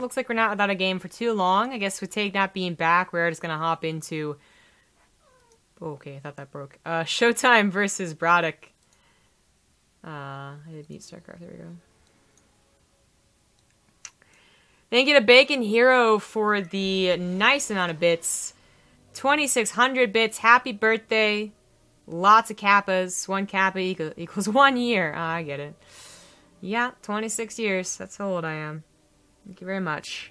looks like we're not without a game for too long. I guess with Take not being back, we're just gonna hop into... Oh, okay, I thought that broke. ShoWTimE versus BratOK. I did mute StarCraft, there we go. Thank you to Bacon Hero for the nice amount of bits. 2,600 bits, happy birthday. Lots of kappas. 1 kappa equals 1 year. I get it. Yeah, 26 years. That's how old I am. Thank you very much.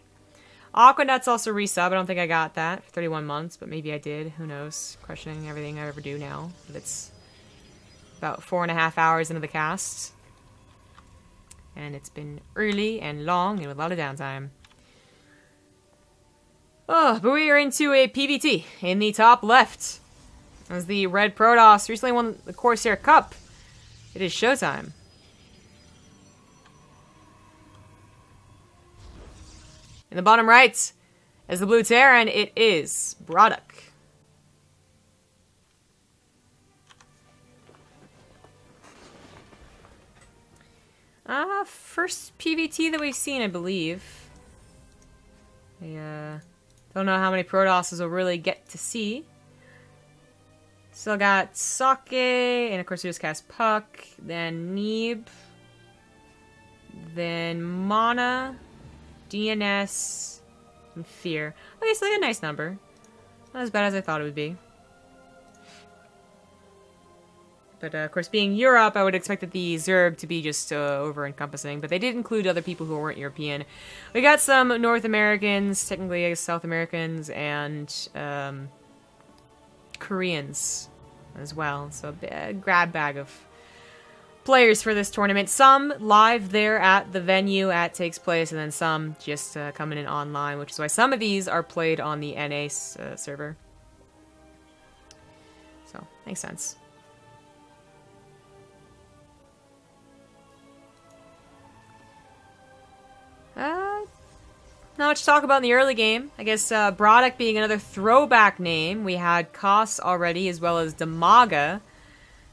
Aquanut's also resub. I don't think I got that for 31 months, but maybe I did. Who knows? Questioning everything I ever do now. But it's about 4.5 hours into the cast. And it's been early and long and with a lot of downtime. Oh, but we are into a PvT in the top left. As the Red Protoss recently won the Corsair Cup. It is ShoWTimE. In the bottom right, as the Blue Terran, it is BratOK. First PvT that we've seen, I believe. I don't know how many Protosses we'll really get to see. Still got Sake, and of course we just cast Puck, then Neeb, then Mana, DNS, and Fear. Okay, so like a nice number. Not as bad as I thought it would be. But of course, being Europe, I would expect that the Zerg to be just over-encompassing. But they did include other people who weren't European. We got some North Americans, technically I guess South Americans, and Koreans as well. So a grab bag of players for this tournament. Some live there at the venue at Takes Place, and then some just coming in online, which is why some of these are played on the NA server. So, makes sense. Not much to talk about in the early game. I guess BratOK being another throwback name. We had Koss already, as well as Damaga.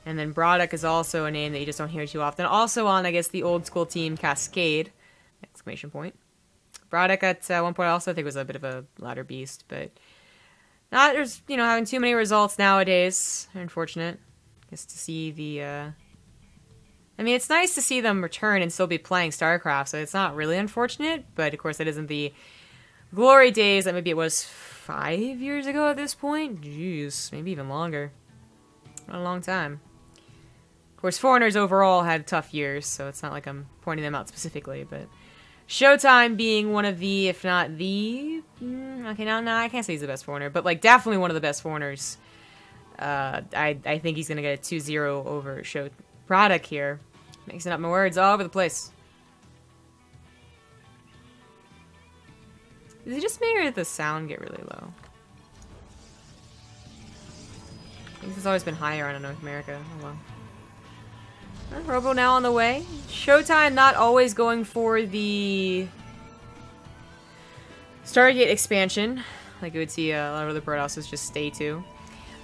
And then BratOK is also a name that you just don't hear too often. Also on, I guess, the old school team Cascade! Exclamation point. BratOK at one point also, I think, was a bit of a ladder beast, but not, there's, you know, having too many results nowadays. Unfortunate. I guess to see the, I mean, it's nice to see them return and still be playing StarCraft, so it's not really unfortunate, but of course it isn't the glory days that maybe it was 5 years ago at this point. Jeez, maybe even longer. What a long time. Of course, foreigners overall had tough years, so it's not like I'm pointing them out specifically, but ShoWTimE being one of the, if not the, okay, no, I can't say he's the best foreigner, but like definitely one of the best foreigners. I think he's gonna get a 2-0 over BratOK here. Mixing up my words all over the place. Is it just me or did the sound get really low? I think it's always been higher on North America. Oh well. Robo now on the way. ShoWTimE not always going for the Stargate expansion, like you would see a lot of other Protosses just stay to.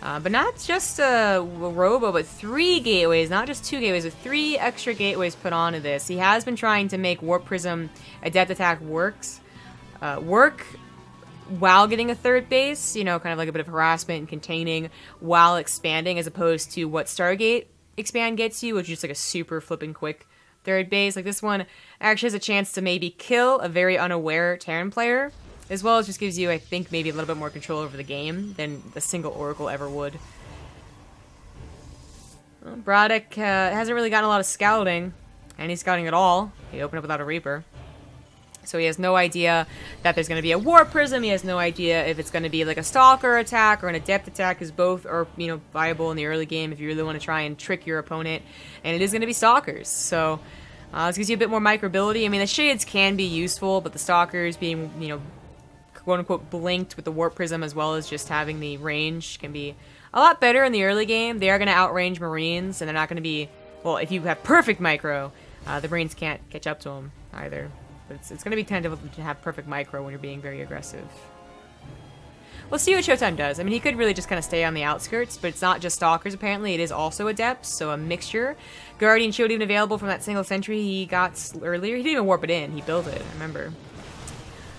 But not just a Robo, but 3 gateways, not just 2 gateways, but 3 extra gateways put onto this. He has been trying to make Warp Prism Adept Attack work while getting a 3rd base, you know, kind of like a bit of harassment and containing while expanding, as opposed to what Stargate expand gets you, which is just like a super flippin' quick 3rd base. Like this one actually has a chance to maybe kill a very unaware Terran player, as well as just gives you, I think, maybe a little bit more control over the game than the single Oracle ever would. Well, BratOK hasn't really gotten a lot of scouting, any scouting at all. He opened up without a Reaper. So he has no idea that there's going to be a Warp Prism. He has no idea if it's going to be like a Stalker attack or an Adept attack, because both are, you know, viable in the early game if you really want to try and trick your opponent. And it is going to be Stalkers. So this gives you a bit more microbility. I mean, the Shades can be useful, but the Stalkers being, you know, quote-unquote blinked with the Warp Prism, as well as just having the range, can be a lot better in the early game. They are going to outrange Marines, and they're not going to be, well, if you have perfect micro, the Marines can't catch up to them either. But it's going to be kind of difficult to have perfect micro when you're being very aggressive. We'll see what ShoWTimE does. I mean, he could really just kind of stay on the outskirts, but it's not just Stalkers, apparently. It is also Adepts, so a mixture. Guardian Shield even available from that single sentry he got earlier. He didn't even warp it in. He built it, I remember.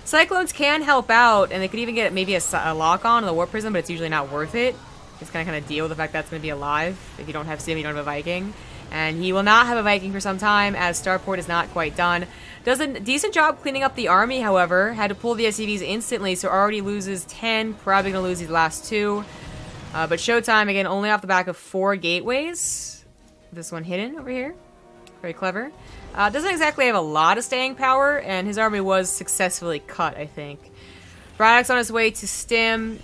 Cyclones can help out, and they could even get maybe a lock on the Warp Prism, but it's usually not worth it. Just kind of deal with the fact that's going to be alive. If you don't have Sim, you don't have a Viking. And he will not have a Viking for some time, as Starport is not quite done. Does a decent job cleaning up the army, however. Had to pull the SCVs instantly, so already loses 10. Probably going to lose these last 2. But ShoWTimE, again, only off the back of 4 gateways. This one hidden over here. Very clever. Doesn't exactly have a lot of staying power, and his army was successfully cut, I think. BratOK's on his way to Stim.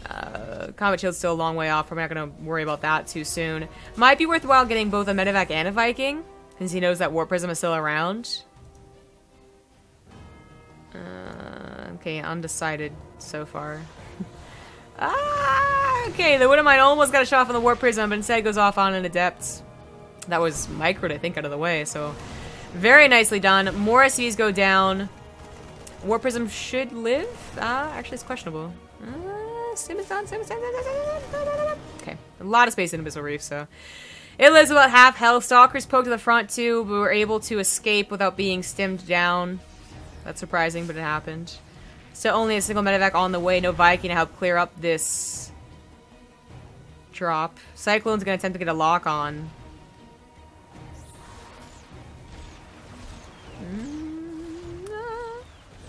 Combat Shield's still a long way off. We're not going to worry about that too soon. Might be worthwhile getting both a Medevac and a Viking, since he knows that Warp Prism is still around. Okay, undecided so far. Okay, the Widowmine almost got a shot off on the Warp Prism, but instead goes off on an Adept. That was microed, I think, out of the way, so very nicely done. More SCVs go down. Warp Prism should live. Actually, it's questionable. Stim is done. Okay, a lot of space in Abyssal Reef, so it lives about half health. Stalkers poke to the front too, but were able to escape without being stimmed down. That's surprising, but it happened. So only a single medevac on the way. No Viking to help clear up this drop. Cyclone's gonna attempt to get a lock on.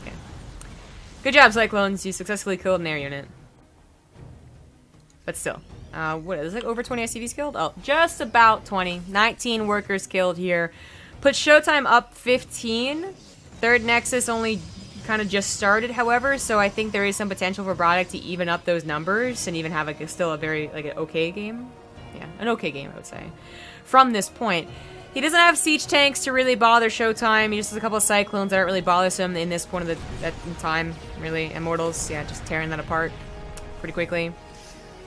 Okay. Good job, Cyclones. You successfully killed an air unit. But still. What is it? Over 20 SCVs killed? Oh, just about 20. 19 workers killed here. Put ShoWTimE up 15. Third Nexus only kind of just started, however, so I think there is some potential for BratOK to even up those numbers and even have still a very, an okay game. Yeah, an okay game, I would say. From this point. He doesn't have siege tanks to really bother ShoWTimE. He just has a couple of Cyclones that aren't really bothersome in this point of the time, really. Immortals, yeah, just tearing that apart pretty quickly.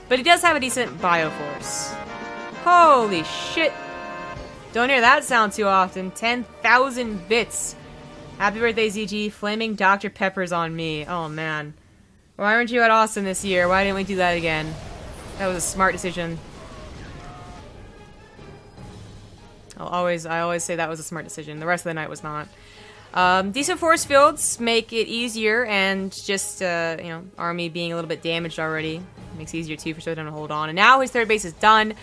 But he does have a decent Bioforce. Holy shit! Don't hear that sound too often. 10,000 bits. Happy birthday, ZG. Flaming Dr. Pepper's on me. Oh, man. Why weren't you at Austin this year? Why didn't we do that again? That was a smart decision. I always say that was a smart decision. The rest of the night was not. Decent force fields make it easier, and just, you know, army being a little bit damaged already makes it easier, too, for ShoWTimE to hold on. And now his third base is done.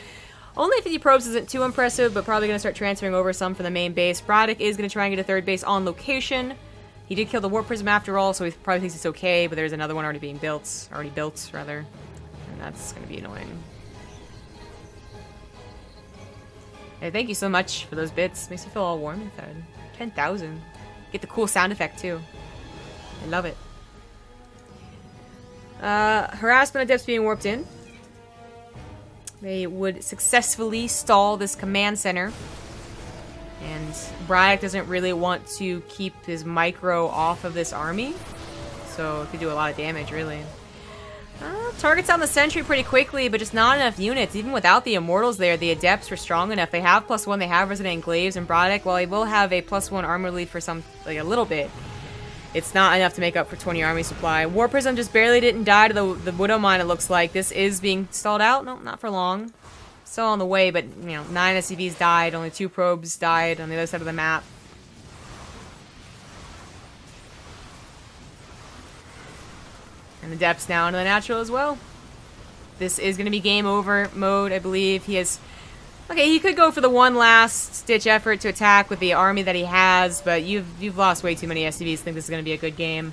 Only 50 probes isn't too impressive, but probably going to start transferring over some from the main base. BratOK is going to try and get a third base on location. He did kill the Warp Prism after all, so he probably thinks it's okay, but there's another one already being built. Already built, rather. And that's going to be annoying. Hey, thank you so much for those bits. Makes me feel all warm inside. 10,000. Get the cool sound effect, too. I love it. Harassment Adepts being warped in. They would successfully stall this command center. And BratOK doesn't really want to keep his micro off of this army. So it could do a lot of damage, really. Targets on the sentry pretty quickly, but just not enough units. Even without the Immortals there, the Adepts were strong enough. They have +1, they have Resident Enclaves, and BratOK, while he will have a +1 armor lead for some, a little bit, it's not enough to make up for 20 army supply. Warp Prism just barely didn't die to the Widowmine, it looks like. This is being stalled out. No, not for long. Still on the way, but, you know, 9 SCVs died. Only 2 probes died on the other side of the map. And the depths now into the natural as well. This is going to be game over mode, I believe. He has... Okay, he could go for the one last ditch effort to attack with the army that he has, but you've lost way too many SCVs to think this is going to be a good game.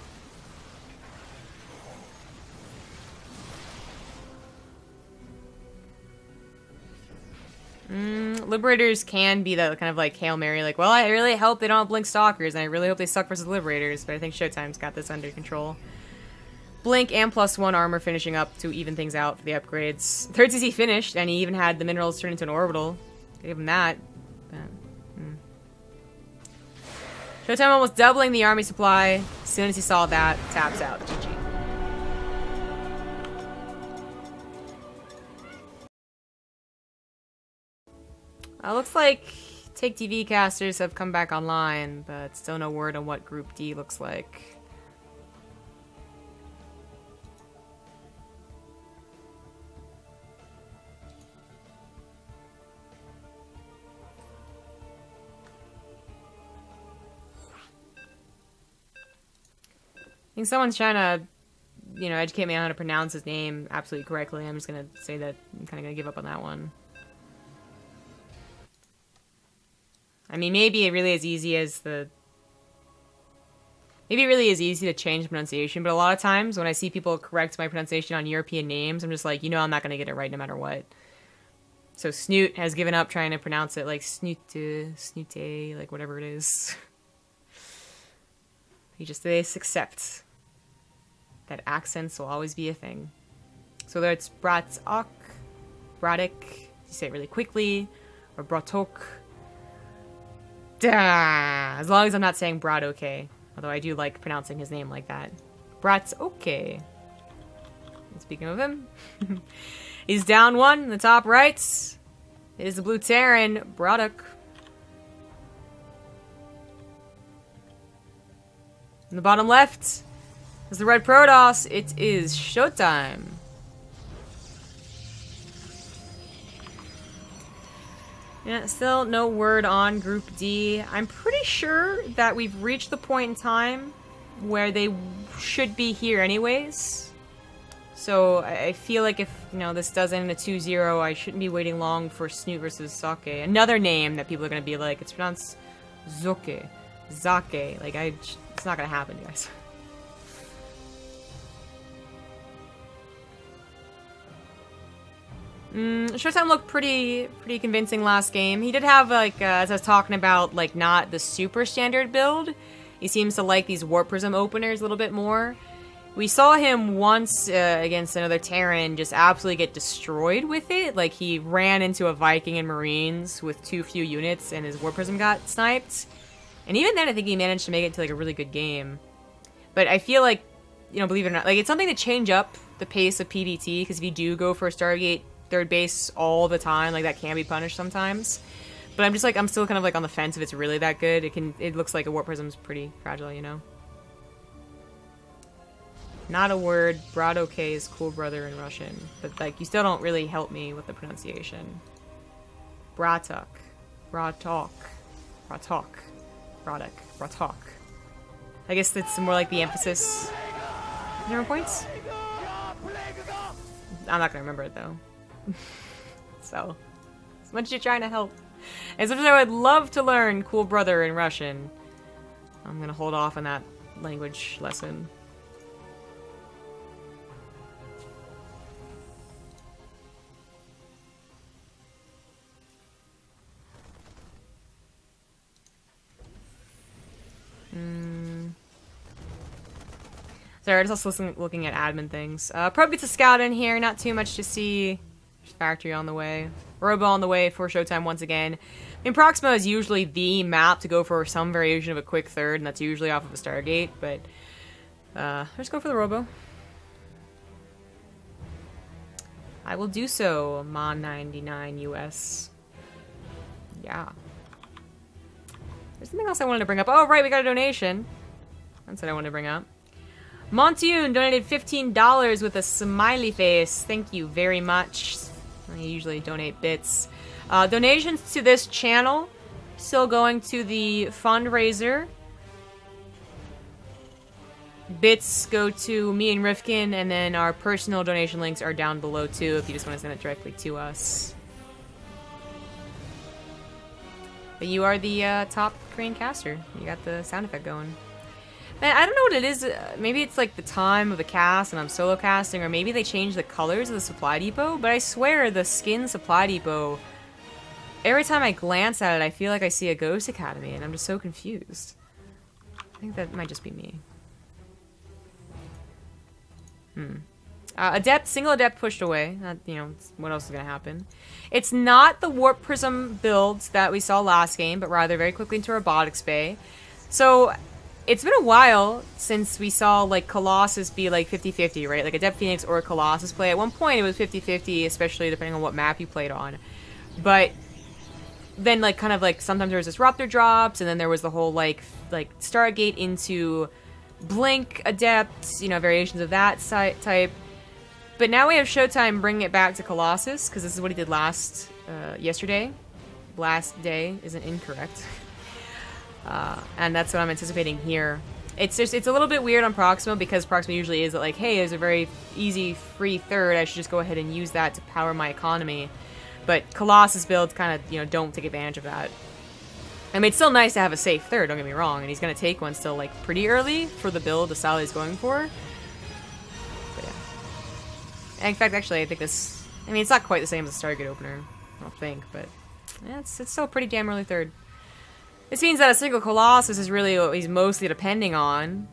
Liberators can be the kind of like Hail Mary, like, well, I really hope they don't have Blink Stalkers, and I really hope they suck versus Liberators, but I think ShoWTimE's got this under control. Blink and +1 armor finishing up to even things out for the upgrades. Third CC finished, and he even had the minerals turn into an orbital. Gave him that. But, ShoWTimE almost doubling the army supply. As soon as he saw that, taps out. GG. Looks like TaKeTV casters have come back online, but still no word on what Group D looks like. think someone's trying to, you know, educate me on how to pronounce his name absolutely correctly. I'm just gonna say that I'm kind of gonna give up on that one. I mean, maybe it really is easy as the... Maybe it really is easy to change pronunciation, but a lot of times when I see people correct my pronunciation on European names, I'm just like, you know, I'm not gonna get it right no matter what. So Snoot has given up trying to pronounce it like Snoote, Snoote, like whatever it is. They just accept that accents will always be a thing. So whether it's BratOK, BratOK, you say it really quickly, or BratOK. As long as I'm not saying BratOK, although I do like pronouncing his name like that. BratOK. And speaking of him, he's down one in the top right. It is the blue Terran, BratOK. In the bottom left is the red Protoss. It is ShoWTimE. Yeah, still no word on Group D. I'm pretty sure that we've reached the point in time where they should be here anyways. So I feel like if, you know, this does end in a 2-0, I shouldn't be waiting long for Snoot versus Sake. Another name that people are going to be like, it's pronounced Zoke. Zake. Like, it's not going to happen, guys. ShoWTimE looked pretty convincing last game. He did have, like, as I was talking about, like, not the super standard build. He seems to like these Warp Prism openers a little bit more. We saw him once against another Terran just absolutely get destroyed with it. Like, he ran into a Viking and Marines with too few units and his Warp Prism got sniped. And even then, I think he managed to make it to, like, a really good game. But I feel like, you know, believe it or not, like, it's something to change up the pace of PvT, because if you do go for a Stargate third base all the time, like, that can be punished sometimes. But I'm just like, I'm still kind of like on the fence if it's really that good. It looks like a Warp Prism's pretty fragile, you know? Not a word. BratOK is cool brother in Russian. But, like, you still don't really help me with the pronunciation. BratOK. BratOK. BratOK. BratOK. BratOK. I guess it's more like the emphasis. 0 points? I'm not gonna remember it, though. So, as much as you're trying to help. As much as I would love to learn cool brother in Russian, I'm gonna hold off on that language lesson. Sorry, I'm just also looking at admin things. Probe gets a scout in here, not too much to see. There's Factory on the way. Robo on the way for ShoWTimE once again. I mean, Proxima is usually the map to go for some variation of a quick third, and that's usually off of a Stargate, but let's go for the Robo. I will do so, Mon 99 US. Yeah. There's something else I wanted to bring up. Oh, right, we got a donation. That's what I wanted to bring up. Montoon donated $15 with a smiley face. Thank you very much. I usually donate bits. Donations to this channel still going to the fundraiser. Bits go to me and Rifkin, and then our personal donation links are down below too if you just want to send it directly to us. But you are the top Korean caster. You got the sound effect going. Man, I don't know what it is. Maybe it's like the time of the cast and I'm solo casting, or maybe they changed the colors of the supply depot, but I swear the skin supply depot, every time I glance at it, I feel like I see a Ghost Academy, and I'm just so confused. I think that might just be me. Adept, single Adept pushed away. You know, what else is going to happen? It's not the Warp Prism builds that we saw last game, but rather very quickly into Robotics Bay. So, it's been a while since we saw, like, Colossus be, like, 50-50, right? Like, Adept Phoenix or Colossus play. At one point, it was 50-50, especially depending on what map you played on. But then, like, kind of, like, sometimes there was Disruptor drops, and then there was the whole, like Stargate into Blink Adept, you know, variations of that type. But now we have ShoWTimE bringing it back to Colossus, because this is what he did yesterday. Last day isn't incorrect. And that's what I'm anticipating here. It's just, it's a little bit weird on Proxima because Proxima usually is like, hey, there's a very easy free third, I should just go ahead and use that to power my economy. But Colossus builds kind of, you know, don't take advantage of that. I mean, it's still nice to have a safe third, don't get me wrong, and he's going to take one still, like, pretty early for the build, the style he's going for. But yeah. And in fact, actually, I think this, I mean, it's not quite the same as a Stargate opener, I don't think, but yeah, it's still a pretty damn early third. This means that a single Colossus is really what he's mostly depending on.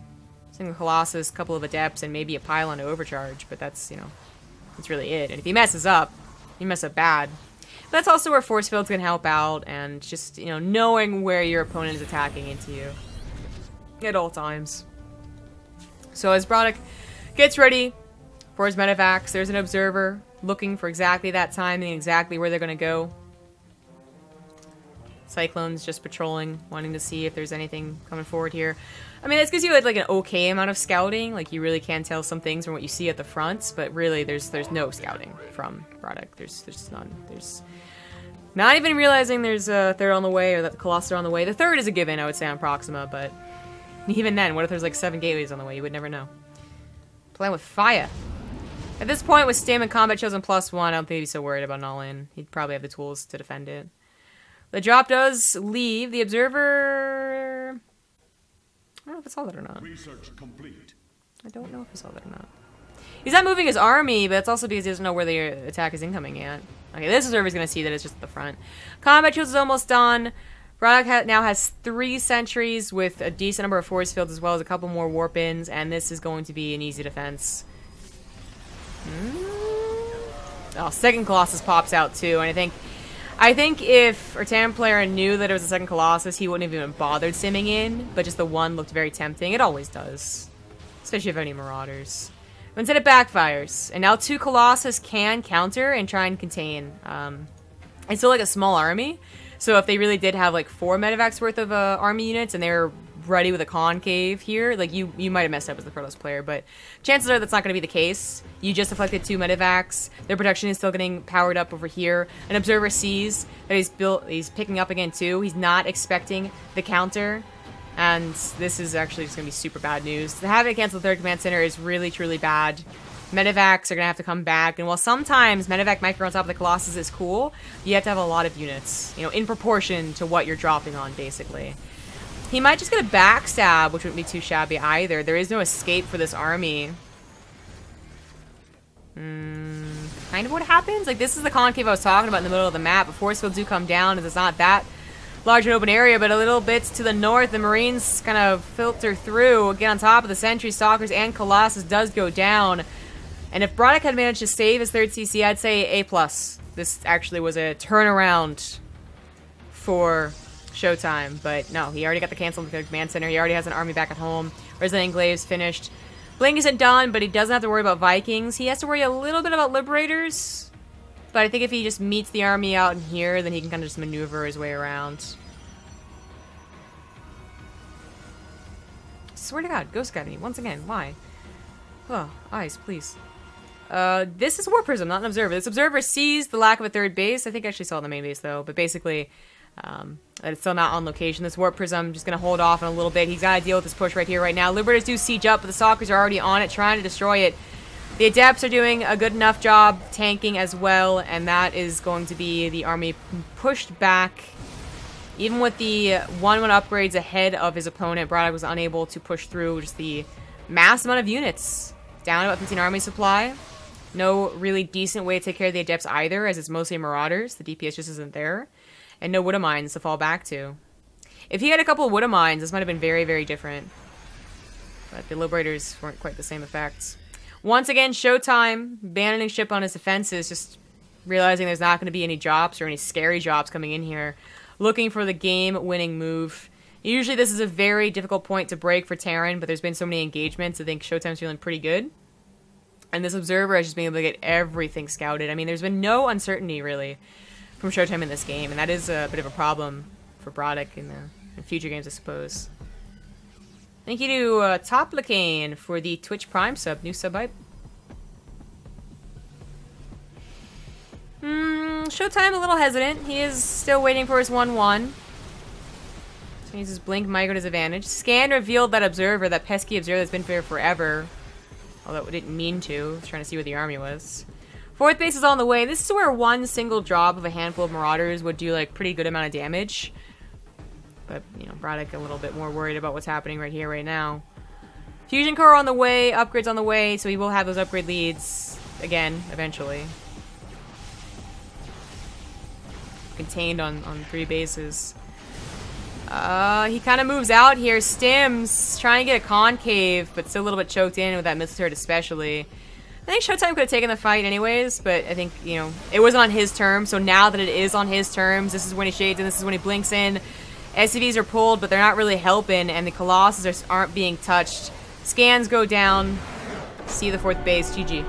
Single Colossus, couple of Adepts, and maybe a pylon to overcharge, but that's, you know, that's really it. And if he messes up, he messes up bad. But that's also where Force Field's gonna help out, and just, you know, knowing where your opponent is attacking into you at all times. So as BratOK gets ready for his medevacs, there's an observer looking for exactly that timing, exactly where they're gonna go. Cyclone's just patrolling, wanting to see if there's anything coming forward here. I mean, this gives you like an okay amount of scouting. Like, you really can tell some things from what you see at the front, but really there's no scouting from BratOK. There's just none. There's not even realizing there's a third on the way, or that the Colossus are on the way. The third is a given, I would say, on Proxima, but even then, what if there's like 7 gateways on the way? You would never know. Playing with fire. At this point, with Stim and Combat chosen +1, I don't think he'd be so worried about an all-in. He'd probably have the tools to defend it. The drop does leave. The observer, I don't know if it's all that or not. Research complete. I don't know if it's all that or not. He's not moving his army, but it's also because he doesn't know where the attack is incoming yet. Okay, this observer's going to see that it's just at the front. Combat choose is almost done. BratOK now has 3 sentries with a decent number of force fields, as well as a couple more warp-ins, and this is going to be an easy defense. Oh, second Colossus pops out too, and I think if Artan player knew that it was a second Colossus, he wouldn't have even bothered simming in, but just the one looked very tempting. It always does. Especially if you have any Marauders. But instead it backfires. And now 2 Colossus can counter and try and contain. It's still like a small army. So if they really did have like 4 medevacs worth of army units and they're ready with a concave here, like you might have messed up as the Protoss player, but chances are that's not going to be the case. You just deflected 2 medevacs. Their protection is still getting powered up over here. An observer sees that he's picking up again too. He's not expecting the counter, and this is actually just going to be super bad news. To have it cancel the 3rd command center is really truly bad. Medevacs are going to have to come back, and while sometimes medevac micro on top of the Colossus is cool, you have to have a lot of units, you know, in proportion to what you're dropping on, basically. He might just get a backstab, which wouldn't be too shabby either. There is no escape for this army. Kind of what happens? Like, this is the concave I was talking about in the middle of the map. But force fields do come down, and it's not that large an open area, but a little bit to the north, the Marines kind of filter through, get on top of the Sentry, Stalkers, and Colossus does go down. And if BratOK had managed to save his 3rd CC, I'd say A+. This actually was a turnaround for ShoWTimE, but no, he already got the cancel in the command center. He already has an army back at home. Resident Enclave's finished. Blink isn't done, but he doesn't have to worry about Vikings. He has to worry a little bit about Liberators, but I think if he just meets the army out in here, then he can kind of just maneuver his way around. Swear to God, Ghost Guide me once again. Why? Oh, eyes, please. This is a War Prism, not an Observer. This Observer sees the lack of a 3rd base. I think I actually saw the main base though, but basically, that it's still not on location. This Warp Prism just going to hold off in a little bit. He's got to deal with this push right here, right now. Liberators do siege up, but the Stalkers are already on it, trying to destroy it. The Adepts are doing a good enough job tanking as well, and that is going to be the army pushed back. Even with the 1-1 upgrades ahead of his opponent, BratOK was unable to push through just the mass amount of units. Down about 15 army supply. No really decent way to take care of the Adepts either, as it's mostly Marauders. The DPS just isn't there. And no Wood Mines to fall back to. If he had a couple of Wood Mines, this might have been very, very different. But the Liberators weren't quite the same effects. Once again, ShoWTimE abandoning ship on his defenses, just realizing there's not going to be any drops or any scary drops coming in here. Looking for the game-winning move. Usually this is a very difficult point to break for Terran, but there's been so many engagements, I think ShoWTimE's feeling pretty good. And this Observer has just been able to get everything scouted. I mean, there's been no uncertainty, really, from ShoWTimE in this game, and that is a bit of a problem for BratOK in future games, I suppose. Thank you to Toplicane for the Twitch Prime sub, new sub hype. ShoWTimE a little hesitant. He is still waiting for his 1-1. So he uses Blink Micro to his advantage. Scan revealed that observer, that pesky observer that's been there forever. Although it didn't mean to. I was trying to see where the army was. Fourth base is on the way. This is where one single drop of a handful of Marauders would do like pretty good amount of damage. But, you know, BratOK a little bit more worried about what's happening right here, right now. Fusion Core on the way, upgrades on the way, so he will have those upgrade leads again, eventually. Contained on 3 bases. He kind of moves out here. Stims trying to get a concave, but still a little bit choked in with that missile turret especially. I think ShoWTimE could have taken the fight anyways, but I think, you know, it wasn't on his terms, so now that it is on his terms, this is when he shades and this is when he blinks in. SCVs are pulled, but they're not really helping, and the Colossus aren't being touched. Scans go down. See the 4th base. GG.